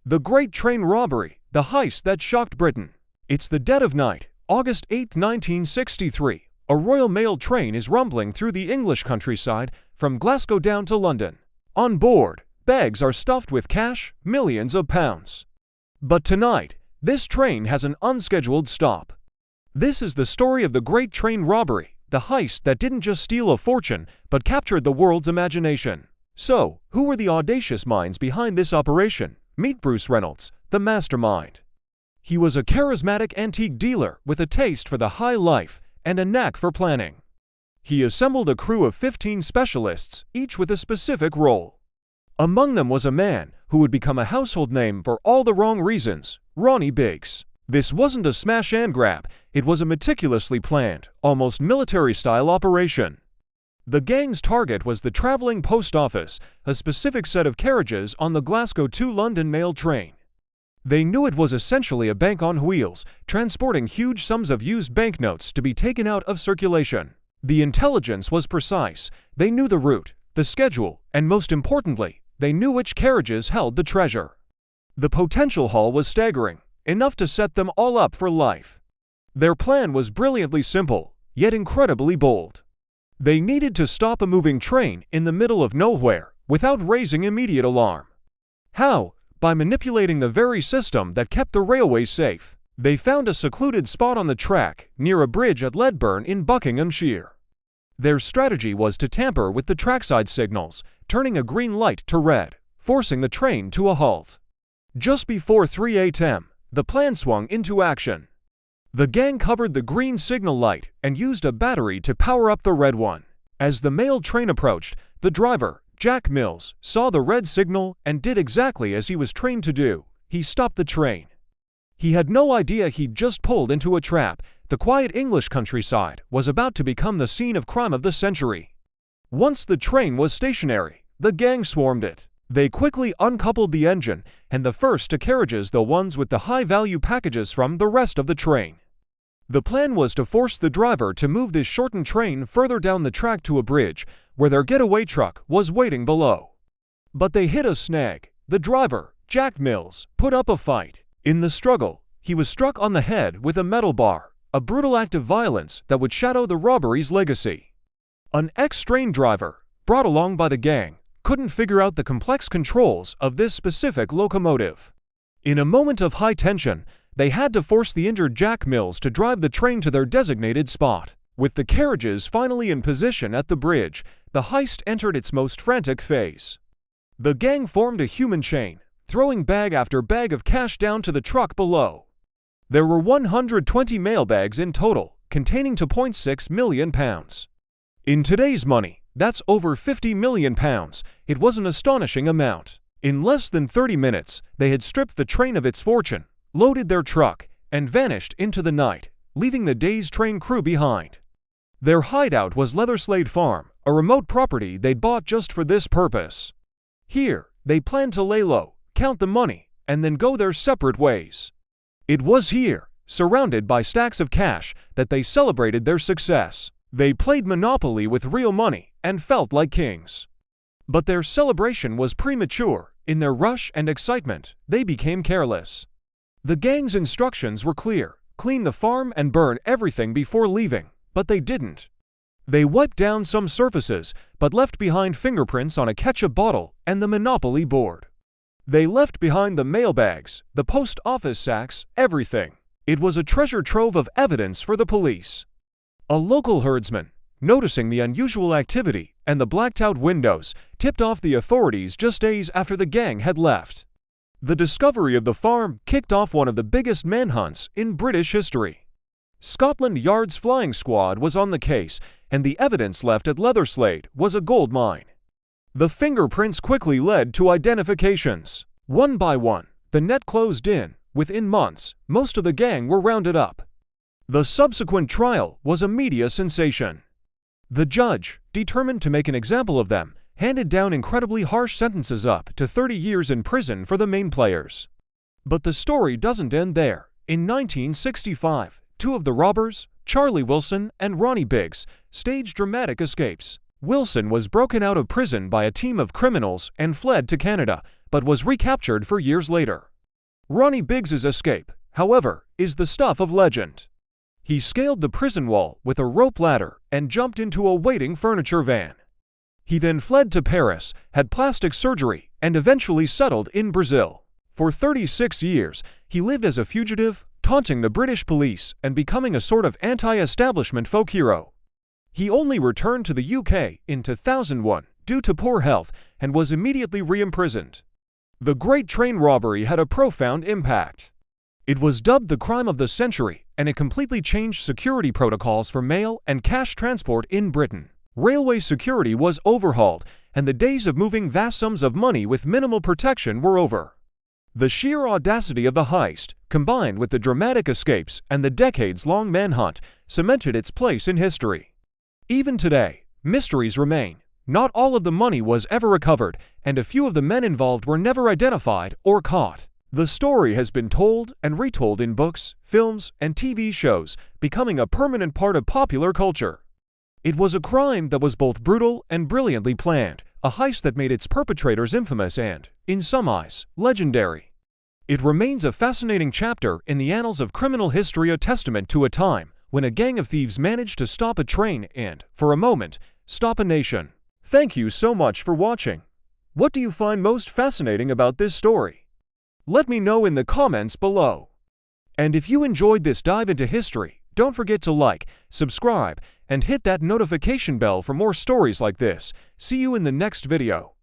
The Great Train Robbery, the heist that shocked Britain. It's the dead of night, August 8, 1963. A Royal Mail train is rumbling through the English countryside from Glasgow down to London. On board, bags are stuffed with cash, millions of pounds. But tonight, this train has an unscheduled stop. This is the story of the Great Train Robbery, the heist that didn't just steal a fortune, but captured the world's imagination. So, who were the audacious minds behind this operation? Meet Bruce Reynolds, the mastermind. He was a charismatic antique dealer with a taste for the high life and a knack for planning. He assembled a crew of 15 specialists, each with a specific role. Among them was a man who would become a household name for all the wrong reasons, Ronnie Biggs. This wasn't a smash and grab, it was a meticulously planned, almost military-style operation. The gang's target was the traveling post office, a specific set of carriages on the Glasgow to London mail train. They knew it was essentially a bank on wheels, transporting huge sums of used banknotes to be taken out of circulation. The intelligence was precise. They knew the route, the schedule, and most importantly, they knew which carriages held the treasure. The potential haul was staggering, enough to set them all up for life. Their plan was brilliantly simple, yet incredibly bold. They needed to stop a moving train in the middle of nowhere without raising immediate alarm. How? By manipulating the very system that kept the railway safe. They found a secluded spot on the track near a bridge at Ledburn in Buckinghamshire. Their strategy was to tamper with the trackside signals, turning a green light to red, forcing the train to a halt. Just before 3 a.m., the plan swung into action. The gang covered the green signal light and used a battery to power up the red one. As the mail train approached, the driver, Jack Mills, saw the red signal and did exactly as he was trained to do. He stopped the train. He had no idea he'd just pulled into a trap. The quiet English countryside was about to become the scene of crime of the century. Once the train was stationary, the gang swarmed it. They quickly uncoupled the engine, and the first to carriages the ones with the high-value packages from the rest of the train. The plan was to force the driver to move this shortened train further down the track to a bridge, where their getaway truck was waiting below. But they hit a snag. The driver, Jack Mills, put up a fight. In the struggle, he was struck on the head with a metal bar, a brutal act of violence that would shadow the robbery's legacy. An ex-train driver, brought along by the gang, couldn't figure out the complex controls of this specific locomotive. In a moment of high tension, they had to force the injured Jack Mills to drive the train to their designated spot. With the carriages finally in position at the bridge, the heist entered its most frantic phase. The gang formed a human chain, throwing bag after bag of cash down to the truck below. There were 120 mailbags in total, containing £2.6 million. In today's money, that's over £50 million. It was an astonishing amount. In less than 30 minutes, they had stripped the train of its fortune, loaded their truck, and vanished into the night, leaving the day's train crew behind. Their hideout was Leatherslade Farm, a remote property they'd bought just for this purpose. Here, they planned to lay low, count the money, and then go their separate ways. It was here, surrounded by stacks of cash, that they celebrated their success. They played Monopoly with real money and felt like kings. But their celebration was premature. In their rush and excitement, they became careless. The gang's instructions were clear: clean the farm and burn everything before leaving, but they didn't. They wiped down some surfaces, but left behind fingerprints on a ketchup bottle and the Monopoly board. They left behind the mailbags, the post office sacks, everything. It was a treasure trove of evidence for the police. A local herdsman, noticing the unusual activity and the blacked-out windows, tipped off the authorities just days after the gang had left. The discovery of the farm kicked off one of the biggest manhunts in British history. Scotland Yard's flying squad was on the case, and the evidence left at Leatherslade was a gold mine. The fingerprints quickly led to identifications. One by one, the net closed in. Within months, most of the gang were rounded up. The subsequent trial was a media sensation. The judge, determined to make an example of them, handed down incredibly harsh sentences up to 30 years in prison for the main players. But the story doesn't end there. In 1965, two of the robbers, Charlie Wilson and Ronnie Biggs, staged dramatic escapes. Wilson was broken out of prison by a team of criminals and fled to Canada, but was recaptured for years later. Ronnie Biggs's escape, however, is the stuff of legend. He scaled the prison wall with a rope ladder and jumped into a waiting furniture van. He then fled to Paris, had plastic surgery, and eventually settled in Brazil. For 36 years, he lived as a fugitive, taunting the British police and becoming a sort of anti-establishment folk hero. He only returned to the UK in 2001 due to poor health and was immediately re-imprisoned. The Great Train Robbery had a profound impact. It was dubbed the crime of the century, and it completely changed security protocols for mail and cash transport in Britain. Railway security was overhauled, and the days of moving vast sums of money with minimal protection were over. The sheer audacity of the heist, combined with the dramatic escapes and the decades-long manhunt, cemented its place in history. Even today, mysteries remain. Not all of the money was ever recovered, and a few of the men involved were never identified or caught. The story has been told and retold in books, films, and TV shows, becoming a permanent part of popular culture. It was a crime that was both brutal and brilliantly planned, a heist that made its perpetrators infamous and, in some eyes, legendary. It remains a fascinating chapter in the annals of criminal history, a testament to a time when a gang of thieves managed to stop a train and, for a moment, stop a nation. Thank you so much for watching. What do you find most fascinating about this story? Let me know in the comments below. And if you enjoyed this dive into history, don't forget to like, subscribe, and hit that notification bell for more stories like this. See you in the next video.